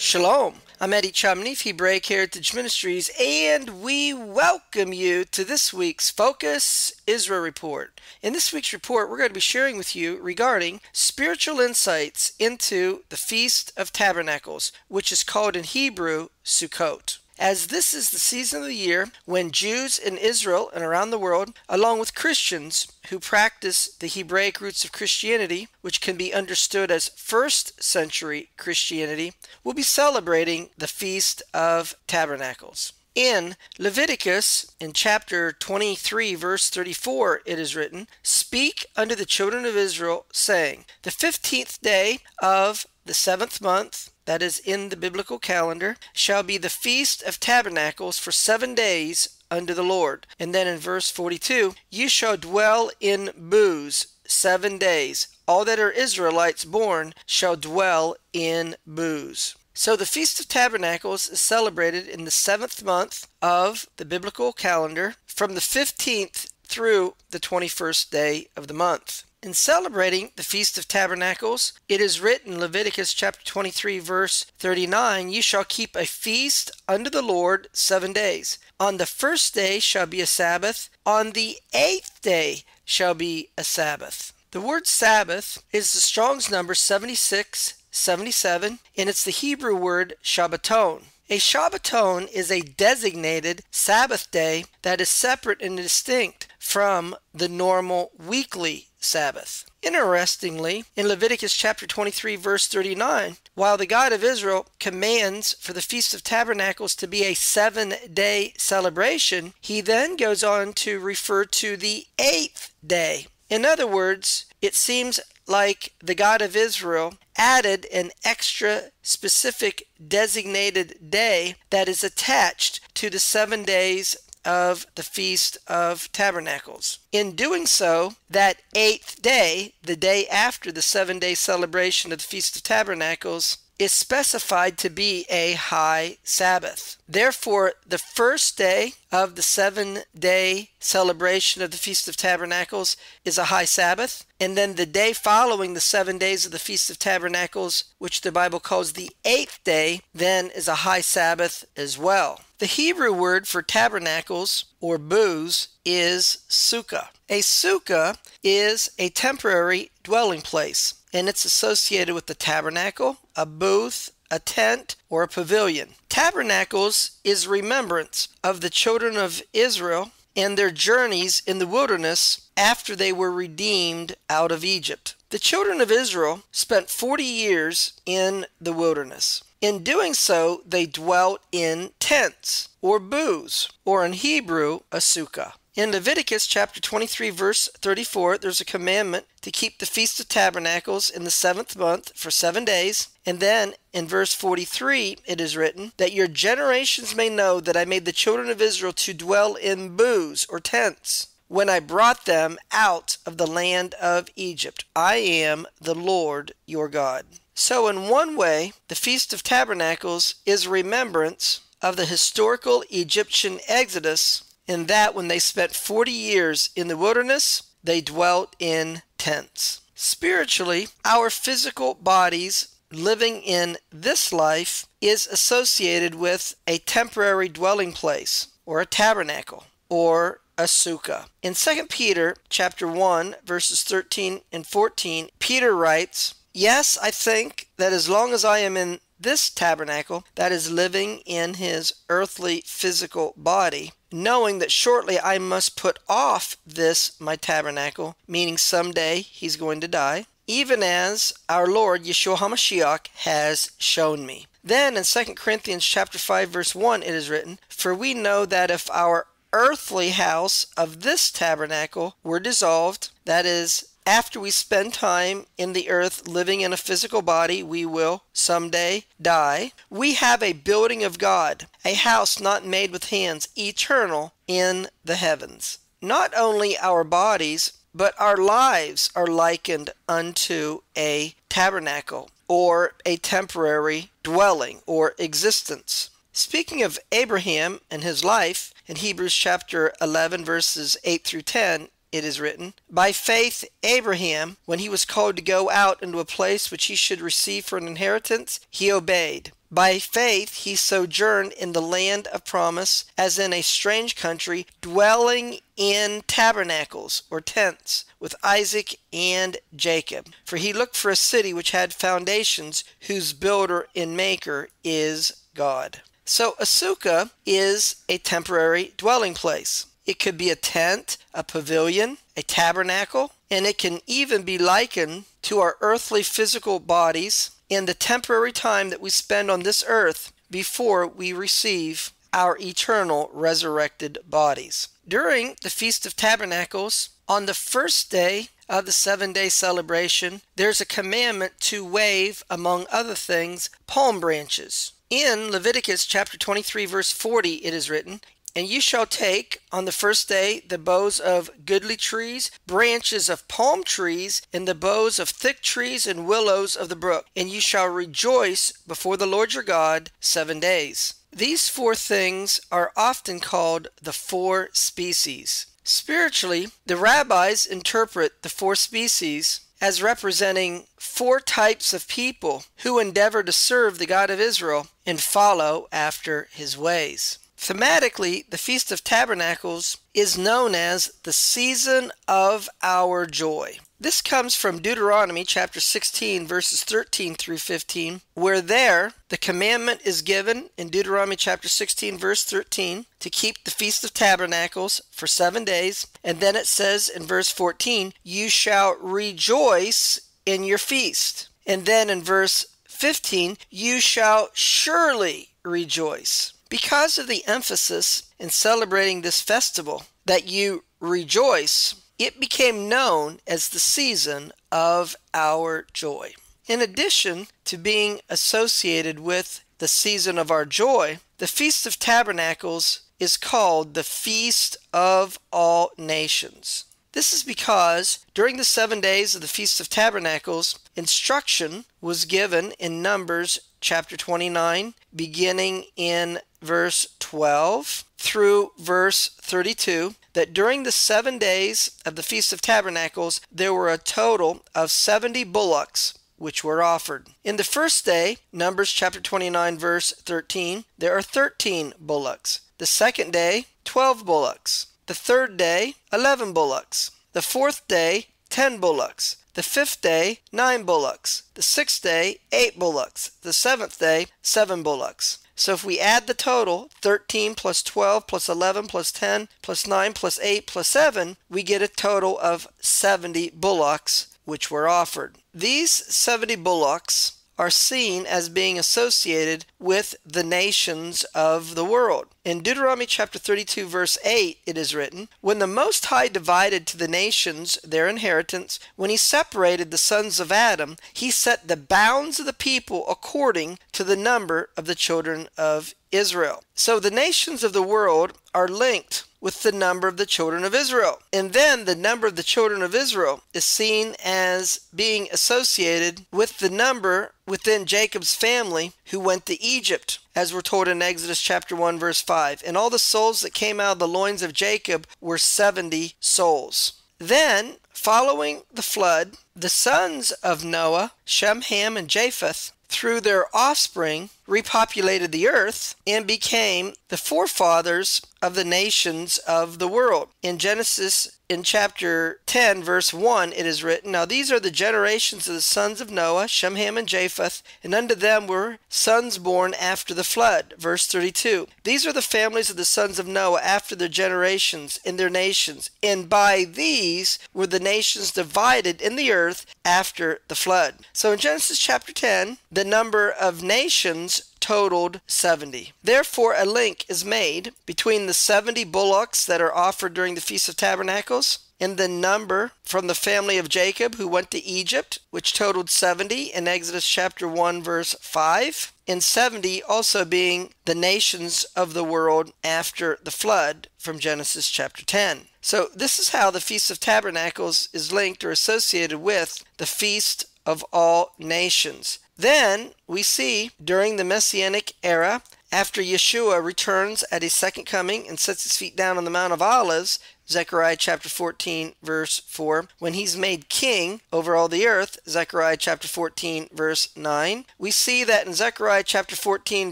Shalom, I'm Eddie Chumney of Hebraic Heritage Ministries, and we welcome you to this week's Focus Israel Report. In this week's report, we're going to be sharing with you regarding spiritual insights into the Feast of Tabernacles, which is called in Hebrew Sukkot. As this is the season of the year when Jews in Israel and around the world, along with Christians who practice the Hebraic roots of Christianity, which can be understood as first century Christianity, will be celebrating the Feast of Tabernacles. In Leviticus, in chapter 23, verse 34, it is written, "Speak unto the children of Israel, saying, the 15th day of the 7th month," that is in the biblical calendar, "shall be the Feast of Tabernacles for 7 days unto the Lord." And then in verse 42, "You shall dwell in booths 7 days. All that are Israelites born shall dwell in booths." So the Feast of Tabernacles is celebrated in the 7th month of the biblical calendar from the 15th through the 21st day of the month. In celebrating the Feast of Tabernacles, it is written in Leviticus chapter 23, verse 39, "You shall keep a feast unto the Lord 7 days. On the first day shall be a Sabbath. On the 8th day shall be a Sabbath." The word Sabbath is the Strong's number 7677, and it's the Hebrew word Shabbaton. A Shabbaton is a designated Sabbath day that is separate and distinct from the normal weekly Sabbath. Interestingly, in Leviticus chapter 23, verse 39, while the God of Israel commands for the Feast of Tabernacles to be a 7-day celebration, he then goes on to refer to the 8th day. In other words, it seems like the God of Israel added an extra specific designated day that is attached to the 7 days of the Feast of Tabernacles. In doing so, that 8th day, the day after the 7-day celebration of the Feast of Tabernacles, is specified to be a high Sabbath. Therefore, the first day of the 7-day celebration of the Feast of Tabernacles is a high Sabbath, and then the day following the 7 days of the Feast of Tabernacles, which the Bible calls the 8th day, then is a high Sabbath as well. The Hebrew word for tabernacles, or booths, is sukkah. A sukkah is a temporary dwelling place, and it's associated with the tabernacle, a booth, a tent, or a pavilion. Tabernacles is remembrance of the children of Israel and their journeys in the wilderness after they were redeemed out of Egypt. The children of Israel spent 40 years in the wilderness. In doing so, they dwelt in tents, or booths, or in Hebrew, a sukkah. In Leviticus chapter 23, verse 34, there's a commandment to keep the Feast of Tabernacles in the 7th month for 7 days. And then in verse 43, it is written, "That your generations may know that I made the children of Israel to dwell in booths, or tents, when I brought them out of the land of Egypt. I am the Lord your God." So in one way, the Feast of Tabernacles is a remembrance of the historical Egyptian exodus, in that when they spent 40 years in the wilderness, they dwelt in tents. Spiritually, our physical bodies living in this life is associated with a temporary dwelling place, or a tabernacle, or a sukkah. In 2 Peter chapter 1, verses 13 and 14, Peter writes, "Yes, I think that as long as I am in this tabernacle, that is living in his earthly physical body, knowing that shortly I must put off this my tabernacle," meaning someday he's going to die, "even as our Lord Yeshua HaMashiach has shown me." Then in 2 Corinthians chapter 5, verse 1, it is written, "For we know that if our earthly house of this tabernacle were dissolved," that is, after we spend time in the earth living in a physical body, we will someday die, "we have a building of God, a house not made with hands, eternal in the heavens." Not only our bodies, but our lives are likened unto a tabernacle, or a temporary dwelling, or existence. Speaking of Abraham and his life, in Hebrews chapter 11, verses 8 through 10, it is written, "By faith Abraham, when he was called to go out into a place which he should receive for an inheritance, he obeyed, By faith he sojourned in the land of promise, as in a strange country, dwelling in tabernacles or tents with Isaac and Jacob. For he looked for a city which had foundations, whose builder and maker is God. So a sukkah is a temporary dwelling place. It could be a tent, a pavilion, a tabernacle, and it can even be likened to our earthly physical bodies in the temporary time that we spend on this earth before we receive our eternal resurrected bodies. During the Feast of Tabernacles, on the first day of the 7-day celebration, there's a commandment to wave, among other things, palm branches. In Leviticus chapter 23, verse 40, it is written, "And you shall take on the first day the boughs of goodly trees, branches of palm trees, and the boughs of thick trees and willows of the brook, and you shall rejoice before the Lord your God 7 days." These 4 things are often called the 4 species. Spiritually, the rabbis interpret the 4 species as representing 4 types of people who endeavor to serve the God of Israel and follow after his ways. Thematically, the Feast of Tabernacles is known as the season of our joy. This comes from Deuteronomy chapter 16, verses 13 through 15, where there the commandment is given in Deuteronomy chapter 16, verse 13, to keep the Feast of Tabernacles for 7 days. And then it says in verse 14, "You shall rejoice in your feast." And then in verse 15, "You shall surely rejoice." Because of the emphasis in celebrating this festival, that you rejoice, it became known as the season of our joy. In addition to being associated with the season of our joy, the Feast of Tabernacles is called the Feast of All Nations. This is because during the 7 days of the Feast of Tabernacles, instruction was given in Numbers chapter 29, beginning in verse 12 through verse 32, that during the 7 days of the Feast of Tabernacles, there were a total of 70 bullocks which were offered. In the first day, Numbers chapter 29, verse 13, there are 13 bullocks. The second day, 12 bullocks. The third day, 11 bullocks. The fourth day, 10 bullocks. The fifth day, 9 bullocks. The sixth day, 8 bullocks. The seventh day, 7 bullocks. So if we add the total, 13 plus 12 plus 11 plus 10 plus 9 plus 8 plus 7, we get a total of 70 bullocks which were offered. These 70 bullocks are seen as being associated with the nations of the world. In Deuteronomy chapter 32 verse 8 it is written, "When the Most High divided to the nations their inheritance, when he separated the sons of Adam, he set the bounds of the people according to the number of the children of Israel." So the nations of the world are linked with the number of the children of Israel. And then the number of the children of Israel is seen as being associated with the number within Jacob's family who went to Egypt, as we're told in Exodus chapter 1 verse 5. And all the souls that came out of the loins of Jacob were 70 souls. Then, following the flood, the sons of Noah, Shem, Ham, and Japheth, through their offspring, repopulated the earth and became the forefathers of the nations of the world. In Genesis, in chapter 10, verse 1, it is written, "Now these are the generations of the sons of Noah, Shem, Ham, and Japheth, and unto them were sons born after the flood." Verse 32, "These are the families of the sons of Noah after their generations in their nations, and by these were the nations divided in the earth after the flood." So in Genesis chapter 10, the number of nations totaled 70. Therefore, a link is made between the 70 bullocks that are offered during the Feast of Tabernacles and the number from the family of Jacob who went to Egypt, which totaled 70 in Exodus chapter 1 verse 5, and 70 also being the nations of the world after the flood from Genesis chapter 10. So this is how the Feast of Tabernacles is linked or associated with the Feast of All Nations. Then we see during the Messianic era, after Yeshua returns at his second coming and sets his feet down on the Mount of Olives, Zechariah chapter 14 verse 4. When he's made king over all the earth, Zechariah chapter 14 verse 9. We see that in Zechariah chapter 14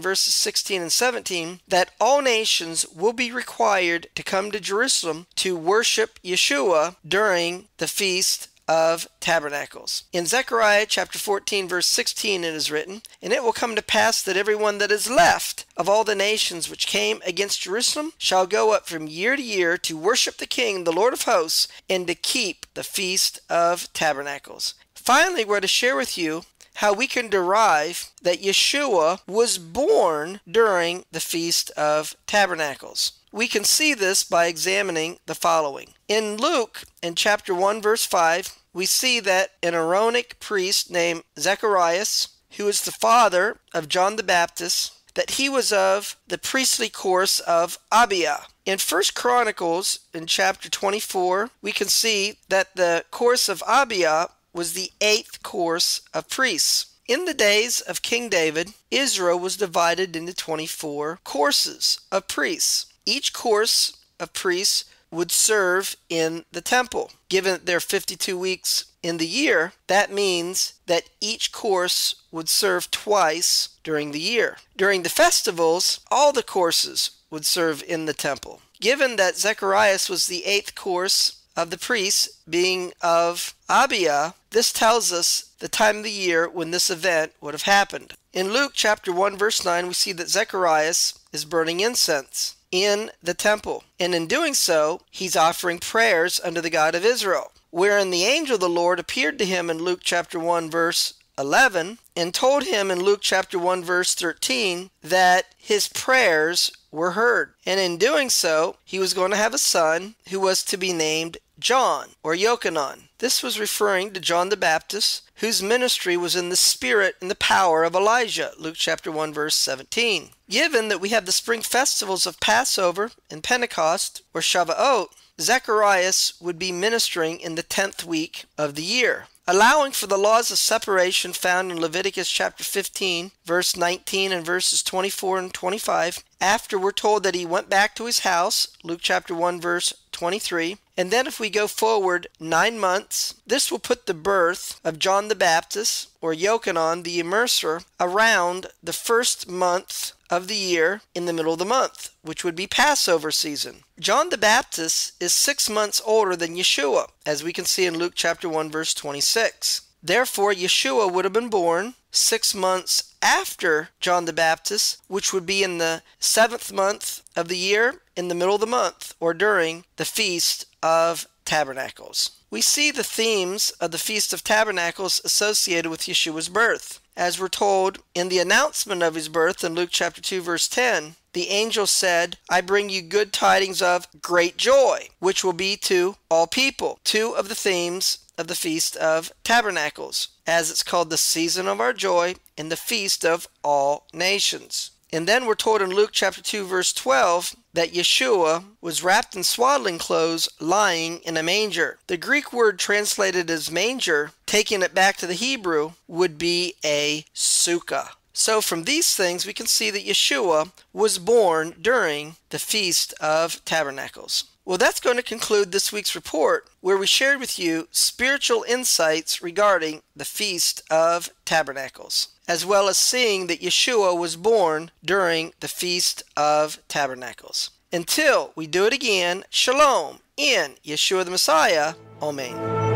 verses 16 and 17 that all nations will be required to come to Jerusalem to worship Yeshua during the Feast of Tabernacles. In Zechariah chapter 14 verse 16 it is written, "And it will come to pass that everyone that is left of all the nations which came against Jerusalem shall go up from year to year to worship the King, the Lord of hosts, and to keep the Feast of Tabernacles." Finally, we're to share with you how we can derive that Yeshua was born during the Feast of Tabernacles. We can see this by examining the following. In Luke, in chapter 1, verse 5, we see that an Aaronic priest named Zacharias, who is the father of John the Baptist, that he was of the priestly course of Abiah. In 1 Chronicles, in chapter 24, we can see that the course of Abiah was the 8th course of priests. In the days of King David, Israel was divided into 24 courses of priests. Each course of priests would serve in the temple. Given that there are 52 weeks in the year, that means that each course would serve twice during the year. During the festivals, all the courses would serve in the temple. Given that Zacharias was the 8th course of the priests, being of Abiah, this tells us the time of the year when this event would have happened. In Luke chapter 1 verse 9, we see that Zacharias is burning incense in the temple, and in doing so he's offering prayers unto the God of Israel, wherein the angel of the Lord appeared to him in Luke chapter 1 verse 11 and told him in Luke chapter 1 verse 13 that his prayers were heard, and in doing so he was going to have a son who was to be named John or Yochanan. This was referring to John the Baptist, whose ministry was in the spirit and the power of Elijah, Luke chapter 1 verse 17. Given that we have the spring festivals of Passover and Pentecost, or Shavuot, Zacharias would be ministering in the 10th week of the year. Allowing for the laws of separation found in Leviticus chapter 15, verse 19 and verses 24 and 25, after we're told that he went back to his house, Luke chapter 1 verse 23, and then if we go forward 9 months, this will put the birth of John the Baptist, or Yochanan the Immerser, around the first month of the year in the middle of the month, which would be Passover season. John the Baptist is 6 months older than Yeshua, as we can see in Luke chapter 1 verse 26. Therefore, Yeshua would have been born 6 months after John the Baptist, which would be in the 7th month of the year, in the middle of the month, or during the Feast of Tabernacles. We see the themes of the Feast of Tabernacles associated with Yeshua's birth. As we're told in the announcement of his birth in Luke chapter 2 verse 10, the angel said, "I bring you good tidings of great joy, which will be to all people." 2 of the themes of the Feast of Tabernacles, as it's called the season of our joy and the feast of all nations. And then we're told in Luke chapter 2 verse 12 that Yeshua was wrapped in swaddling clothes, lying in a manger. The Greek word translated as manger, taking it back to the Hebrew, would be a sukkah. So from these things we can see that Yeshua was born during the Feast of Tabernacles. Well, that's going to conclude this week's report, where we shared with you spiritual insights regarding the Feast of Tabernacles, as well as seeing that Yeshua was born during the Feast of Tabernacles. Until we do it again, Shalom in Yeshua the Messiah. Amen.